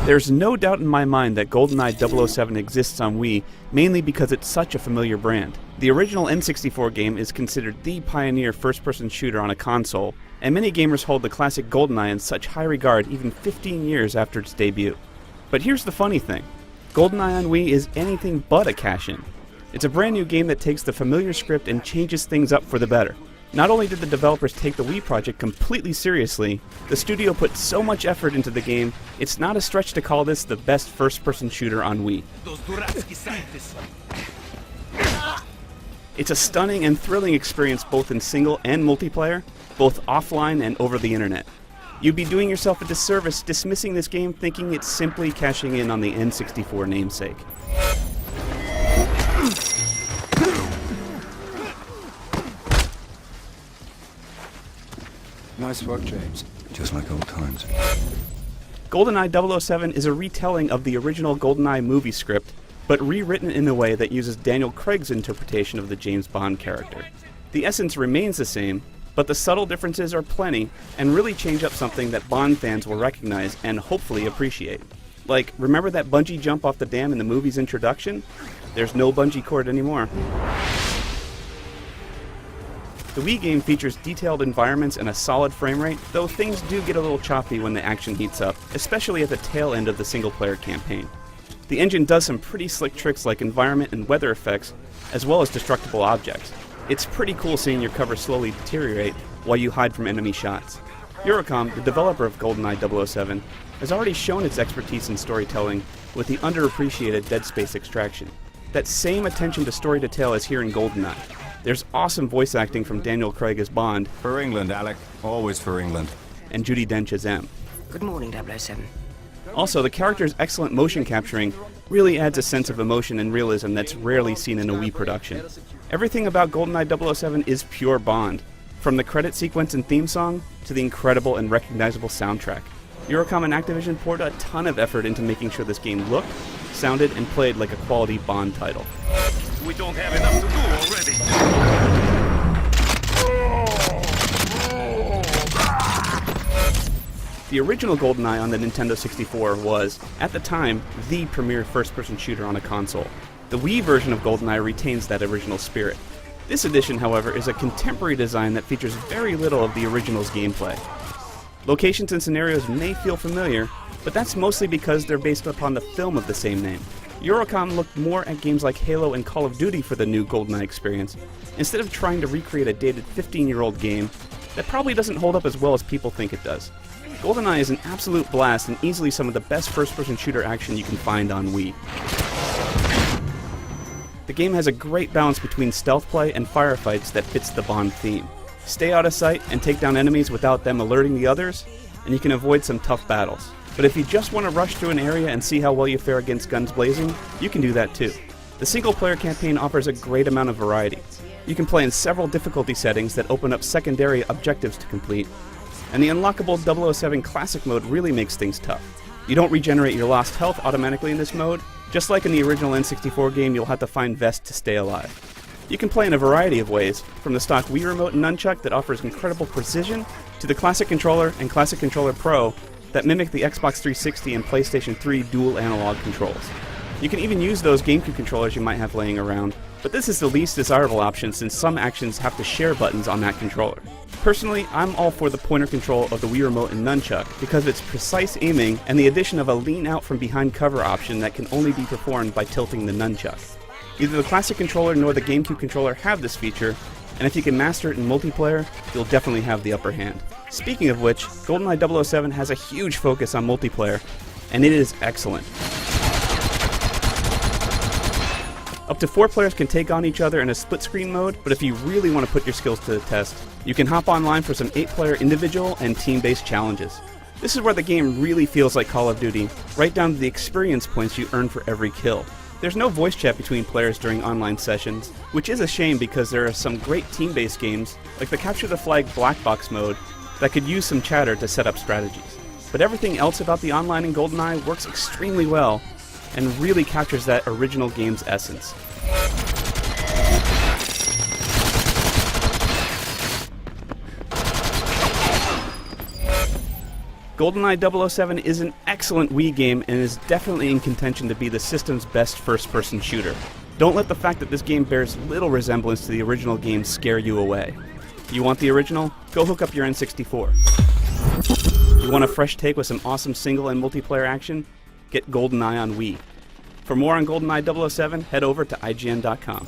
There's no doubt in my mind that GoldenEye 007 exists on Wii, mainly because it's such a familiar brand. The original N64 game is considered the pioneer first-person shooter on a console, and many gamers hold the classic GoldenEye in such high regard even 15 years after its debut. But here's the funny thing. GoldenEye on Wii is anything but a cash-in. It's a brand new game that takes the familiar script and changes things up for the better. Not only did the developers take the Wii project completely seriously, the studio put so much effort into the game, it's not a stretch to call this the best first-person shooter on Wii. It's a stunning and thrilling experience both in single and multiplayer, both offline and over the internet. You'd be doing yourself a disservice dismissing this game thinking it's simply cashing in on the N64 namesake. Nice work, James. Just like old times. GoldenEye 007 is a retelling of the original GoldenEye movie script, but rewritten in a way that uses Daniel Craig's interpretation of the James Bond character. The essence remains the same, but the subtle differences are plenty, and really change up something that Bond fans will recognize and hopefully appreciate. Like, remember that bungee jump off the dam in the movie's introduction? There's no bungee cord anymore. The Wii game features detailed environments and a solid frame rate, though things do get a little choppy when the action heats up, especially at the tail end of the single-player campaign. The engine does some pretty slick tricks like environment and weather effects, as well as destructible objects. It's pretty cool seeing your cover slowly deteriorate while you hide from enemy shots. Eurocom, the developer of GoldenEye 007, has already shown its expertise in storytelling with the underappreciated Dead Space extraction. That same attention to story detail is here in GoldenEye. There's awesome voice acting from Daniel Craig as Bond. For England, Alec. Always for England. And Judi Dench as M. Good morning, 007. Also, the character's excellent motion capturing really adds a sense of emotion and realism that's rarely seen in a Wii production. Everything about GoldenEye 007 is pure Bond, from the credit sequence and theme song to the incredible and recognizable soundtrack. Eurocom and Activision poured a ton of effort into making sure this game looked, sounded, and played like a quality Bond title. We don't have enough to do already. The original GoldenEye on the Nintendo 64 was, at the time, the premier first-person shooter on a console. The Wii version of GoldenEye retains that original spirit. This edition, however, is a contemporary design that features very little of the original's gameplay. Locations and scenarios may feel familiar, but that's mostly because they're based upon the film of the same name. Eurocom looked more at games like Halo and Call of Duty for the new GoldenEye experience, instead of trying to recreate a dated 15-year-old game that probably doesn't hold up as well as people think it does. GoldenEye is an absolute blast and easily some of the best first-person shooter action you can find on Wii. The game has a great balance between stealth play and firefights that fits the Bond theme. Stay out of sight and take down enemies without them alerting the others, and you can avoid some tough battles. But if you just want to rush through an area and see how well you fare against guns blazing, you can do that too. The single-player campaign offers a great amount of variety. You can play in several difficulty settings that open up secondary objectives to complete, and the unlockable 007 Classic mode really makes things tough. You don't regenerate your lost health automatically in this mode. Just like in the original N64 game, you'll have to find Vest to stay alive. You can play in a variety of ways, from the stock Wii Remote and Nunchuck that offers incredible precision, to the Classic Controller and Classic Controller Pro that mimic the Xbox 360 and PlayStation 3 dual analog controls. You can even use those GameCube controllers you might have laying around, but this is the least desirable option since some actions have to share buttons on that controller. Personally, I'm all for the pointer control of the Wii Remote and Nunchuck because of its precise aiming and the addition of a lean out from behind cover option that can only be performed by tilting the Nunchuck. Neither the Classic Controller nor the GameCube controller have this feature, and if you can master it in multiplayer, you'll definitely have the upper hand. Speaking of which, GoldenEye 007 has a huge focus on multiplayer, and it is excellent. Up to 4 players can take on each other in a split-screen mode, but if you really want to put your skills to the test, you can hop online for some 8-player individual and team-based challenges. This is where the game really feels like Call of Duty, right down to the experience points you earn for every kill. There's no voice chat between players during online sessions, which is a shame because there are some great team-based games, like the Capture the Flag Black Box mode, that could use some chatter to set up strategies. But everything else about the online in GoldenEye works extremely well, and really captures that original game's essence. GoldenEye 007 is an excellent Wii game and is definitely in contention to be the system's best first-person shooter. Don't let the fact that this game bears little resemblance to the original game scare you away. You want the original? Go hook up your N64. You want a fresh take with some awesome single and multiplayer action? Get GoldenEye on Wii. For more on GoldenEye 007, head over to IGN.com.